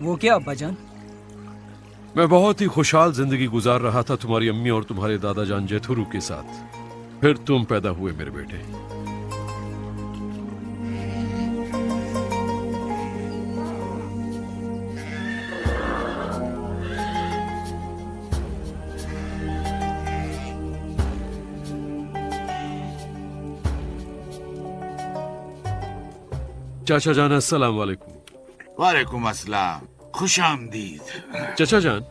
वो क्या अब्बा जान? मैं बहुत ही खुशहाल जिंदगी गुजार रहा था तुम्हारी अम्मी और तुम्हारे दादा जान जेथुरु के साथ। फिर तुम पैदा हुए मेरे बेटे। चाचा जान अस्सलाम वालेकुम। वालेकुम अस्सलाम, खुश आमदीद। चाचा जान,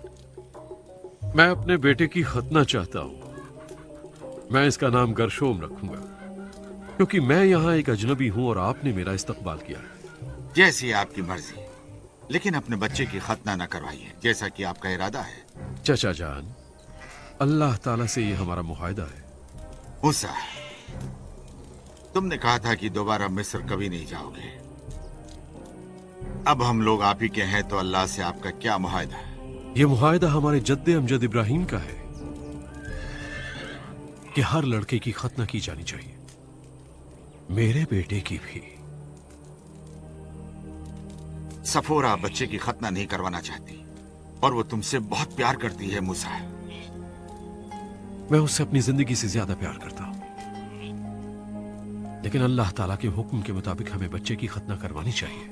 मैं अपने बेटे की खतना चाहता हूं। मैं इसका नाम गरशोम रखूंगा क्योंकि मैं यहाँ एक अजनबी हूं और आपने मेरा इस्तकबाल किया। जैसी आपकी मर्जी, लेकिन अपने बच्चे की खतना न करवाइए जैसा कि आपका इरादा है। चाचा जान, अल्लाह ताला से ये हमारा मुआहदा है। मूसा, तुमने कहा था कि दोबारा मिस्र कभी नहीं जाओगे। अब हम लोग आप ही के हैं तो अल्लाह से आपका क्या मुआहदा है? ये मुआहदा हमारे जद्दे अमजद इब्राहिम का है कि हर लड़के की खतना की जानी चाहिए, मेरे बेटे की भी। सफोरा बच्चे की खतना नहीं करवाना चाहती और वो तुमसे बहुत प्यार करती है मूसा। मैं उससे अपनी जिंदगी से ज्यादा प्यार करता हूं, लेकिन अल्लाह ताला के हुक्म के मुताबिक हमें बच्चे की खतना करवानी चाहिए।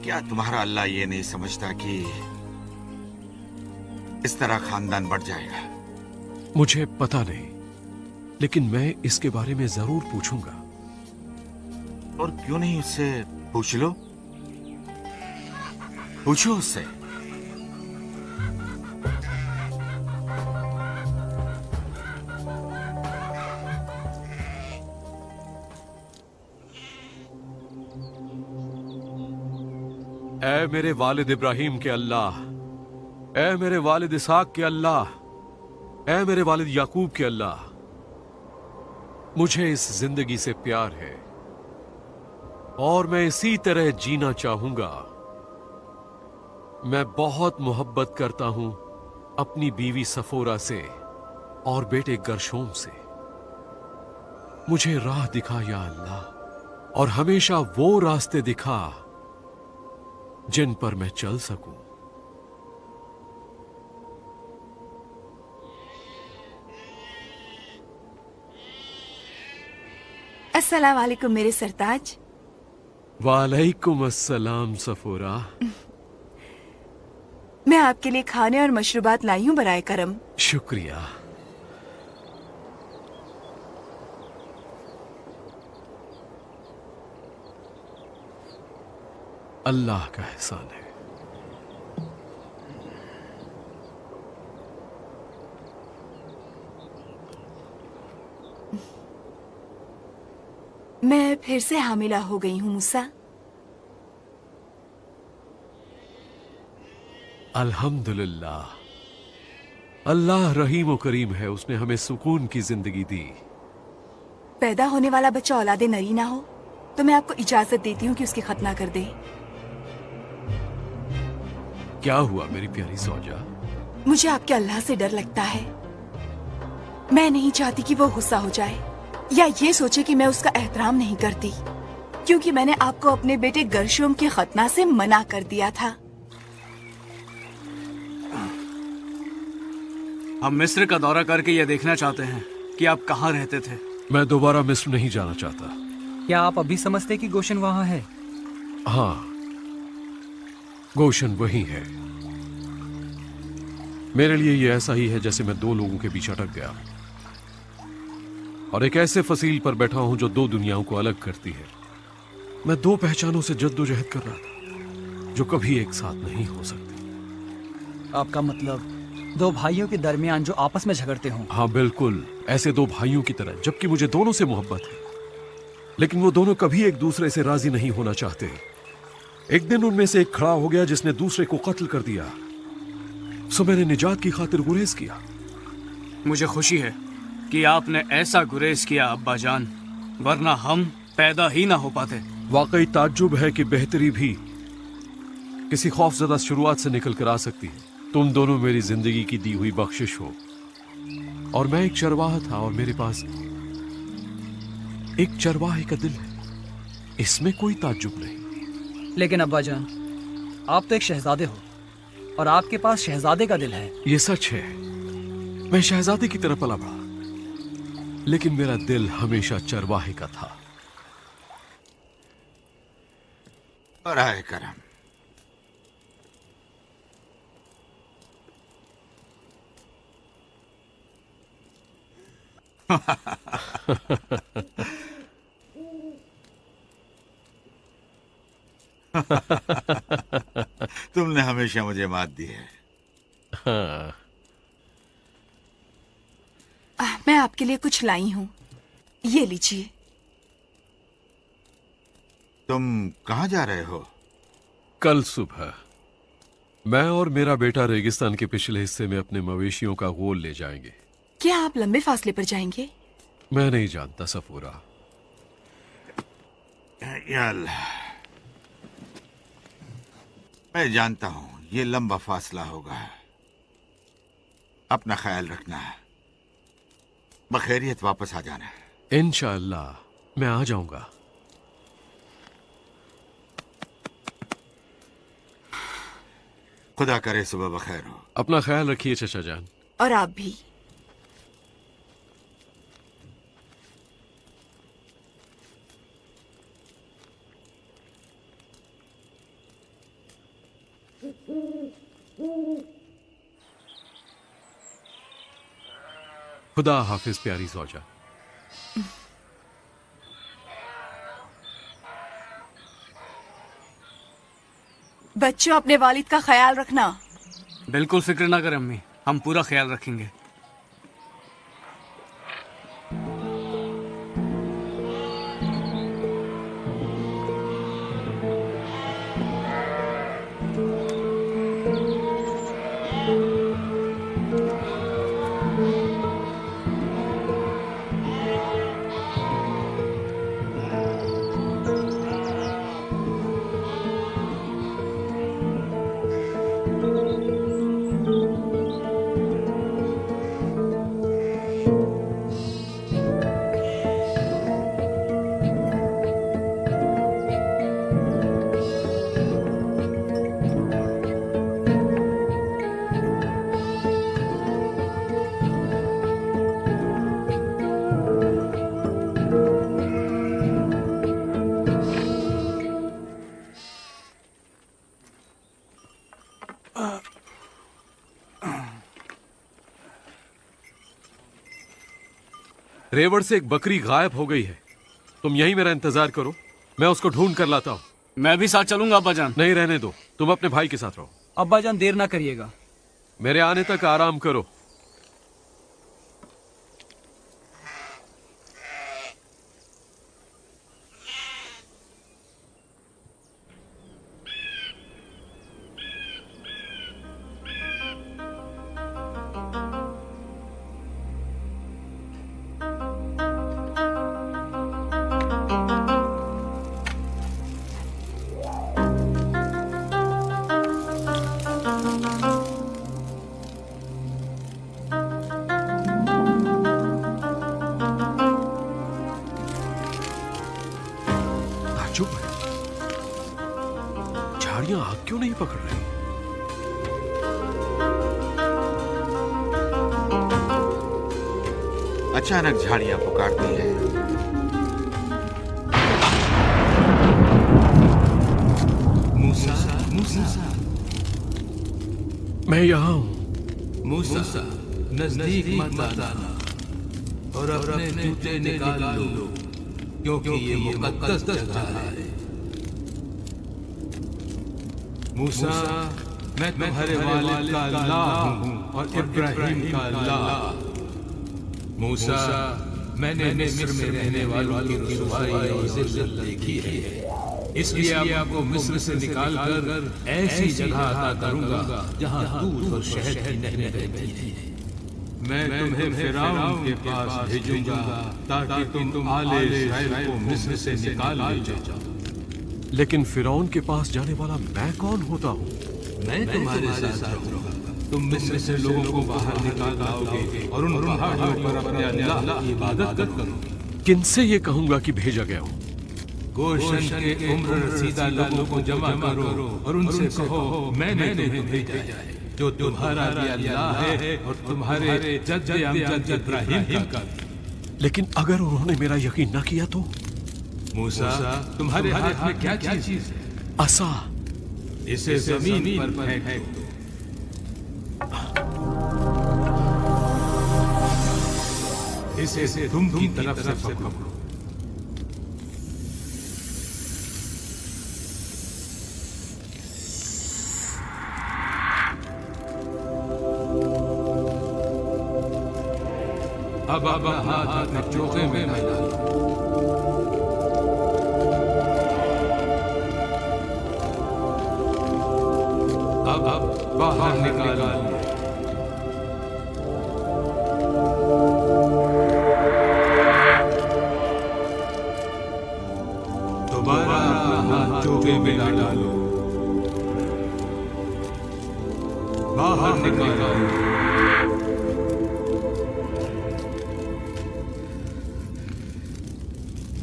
क्या तुम्हारा अल्लाह ये नहीं समझता कि इस तरह खानदान बढ़ जाएगा? मुझे पता नहीं, लेकिन मैं इसके बारे में जरूर पूछूंगा। और क्यों नहीं उससे पूछ लो? पूछो उससे। ऐ मेरे वालिद इब्राहिम के अल्लाह, ऐ मेरे वालिद इसहाक के अल्लाह, ऐ मेरे वालिद याकूब के अल्लाह, मुझे इस जिंदगी से प्यार है और मैं इसी तरह जीना चाहूंगा। मैं बहुत मोहब्बत करता हूं अपनी बीवी सफोरा से और बेटे गरशोम से। मुझे राह दिखा या अल्लाह, और हमेशा वो रास्ते दिखा जिन पर मैं चल सकूं। अस्सलाम वालेकुम मेरे सरताज। वालेकुम अस्सलाम सफोरा। मैं आपके लिए खाने और मशरूबात लाई हूँ बराए करम। शुक्रिया। अल्लाह का एहसान है। मैं फिर से हामिला हो गई हूँ मूसा। अल्हम्दुलिल्लाह, अल्लाह रहीम व करीम है, उसने हमें सुकून की जिंदगी दी। पैदा होने वाला बच्चा औलादे नरी ना हो तो मैं आपको इजाजत देती हूँ कि उसकी खतना कर दे। क्या हुआ मेरी प्यारी सौजा? मुझे आपके अल्लाह से डर लगता है। मैं नहीं चाहती कि वो गुस्सा हो जाए या ये सोचे कि मैं उसका एहतराम नहीं करती, क्योंकि मैंने आपको अपने बेटे गरशोम की खतना से मना कर दिया था। हम मिस्र का दौरा करके यह देखना चाहते हैं कि आप कहाँ रहते थे। मैं दोबारा मिस्र नहीं जाना चाहता। क्या आप अभी समझते कि गोशन वहाँ है? हाँ, गोशन वही है। मेरे लिए ये ऐसा ही है जैसे मैं दो लोगों के बीच अटक गया और एक ऐसे फसील पर बैठा हूं जो दो दुनियाओं को अलग करती है। मैं दो पहचानों से जद्दोजहद कर रहा था जो कभी एक साथ नहीं हो सकती। आपका मतलब दो भाइयों के दरमियान जो आपस में झगड़ते हों? हाँ बिल्कुल, ऐसे दो भाइयों की तरह, जबकि मुझे दोनों से मोहब्बत है, लेकिन वो दोनों कभी एक दूसरे से राजी नहीं होना चाहते। एक दिन उनमें से एक खड़ा हो गया जिसने दूसरे को कत्ल कर दिया, सो मैंने निजात की खातिर गुरेज किया। मुझे खुशी है कि आपने ऐसा गुरेज किया अब्बा जान, वरना हम पैदा ही ना हो पाते। वाकई ताज्जुब है कि बेहतरी भी किसी खौफजदा शुरुआत से निकल कर आ सकती है। तुम दोनों मेरी जिंदगी की दी हुई बख्शिश हो, और मैं एक चरवाहा था और मेरे पास एक चरवाहे का दिल है, इसमें कोई ताज्जुब नहीं। लेकिन अब्बा जान, आप तो एक शहजादे हो और आपके पास शहजादे का दिल है। ये सच है, मैं शहजादे की तरह पला बड़ा, लेकिन मेरा दिल हमेशा चरवाहे का था। बराए करम। तुमने हमेशा मुझे मात दी है। हाँ। मैं आपके लिए कुछ लाई हूँ, ये लीजिए। तुम कहाँ जा रहे हो? कल सुबह मैं और मेरा बेटा रेगिस्तान के पिछले हिस्से में अपने मवेशियों का गोल ले जाएंगे। क्या आप लंबे फासले पर जाएंगे? मैं नहीं जानता सफूरा। या अल्लाह, मैं जानता हूं ये लंबा फासला होगा। अपना ख्याल रखना, बखैरियत वापस आ जाना। इंशाअल्लाह मैं आ जाऊंगा। खुदा करे सुबह बखैर हो। अपना ख्याल रखिए चचा जान। और आप भी। खुदा हाफिज प्यारी ज़ौजा। बच्चों, अपने वालिद का ख्याल रखना। बिल्कुल फिक्र ना करें अम्मी, हम पूरा ख्याल रखेंगे। रेवड़ से एक बकरी गायब हो गई है। तुम यहीं मेरा इंतजार करो, मैं उसको ढूंढ कर लाता हूँ। मैं भी साथ चलूंगा अब्बा जान। नहीं, रहने दो, तुम अपने भाई के साथ रहो। अब्बा जान देर ना करिएगा। मेरे आने तक आराम करो। झाड़ियां आग क्यों नहीं पकड़ रही? अचानक झाड़ियां पुकारती है। मूसा, मूसा, मैं यहाँ हूँ। मूसा, नजदीक मत आना और अपने जूते निकाल लो, क्योंकि ये मुकद्दस जगह है। मूसा, मैं तुम्हारे वालिद का अल्लाह हूँ और इब्राहिम का अल्लाह। मूसा, मैंने मिस्र में रहने वालों की रुसवाई और जिल्लत देखी है, इसलिए आपको मिस्र से निकाल कर ऐसी जगह अता करूंगा जहाँ दूध और शहद की नहरें बहती हैं। मैं तुम्हें फिरौन के पास भेजूंगा ताकि तुम आले इस्राएल को मिस्र से निकाल ले जाओ। लेकिन फिरौन के पास जाने वाला मैं कौन होता हूँ? मैं तुम्हारे साथ रहूंगा। तुम मिस्र से लोगों को बाहर निकाल लाओगे और उन पहाड़ियों पर अपने अल्लाह की इबादत करोगे। किनसे ये कहूंगा कि भेजा गया हूँ? गोशन के उम्र रसीदा लोगों को जमा करो और उनसे कहो मैंने तुम्हें भेजा है, जो तुम्हारा भी अल्लाह है और तुम्हारे जद्द अमजद इब्राहिम का भी। लेकिन अगर उन्होंने मेरा यकीन न किया तो? मूसा, तुम्हारे हाथ में क्या चीज है? असा। इसे जमीन पर फेंक दो। इसे तुम की तरफ से पकड़ो। अब हाथ अपने चोगे में डालो। अब बाहर निकालो। दोबारा अपना हाथ चोगे में डालो। बाहर निकालो।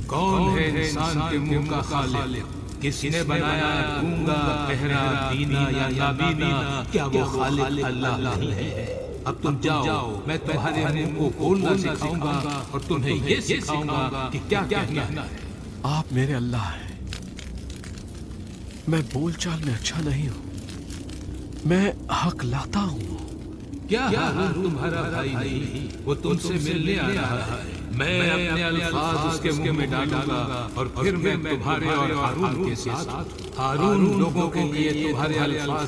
कौन है इंसान के मुंह का खालिक? किसने बनाया गूंगा, बहरा, दीना या नाबीना? क्या वो खालिक अल्लाह नहीं है? अब तुम जाओ, मैं तुम्हारे मुंह को खोलना सिखाऊंगा और तुम्हें ये सिखाऊंगा कि क्या कहना है। आप मेरे अल्लाह हैं। मैं बोलचाल में अच्छा नहीं हूं, मैं हक लाता हूं। क्या हारून तुम्हारा भाई नहीं? वो तुमसे मिलने आ रहा है। मैं अपने अल्फाज उसके मुंह में डालूंगा और फिर मैं तुम्हारे और हारून के साथ हारून लोगों के लिए तुम्हारे अल्फाज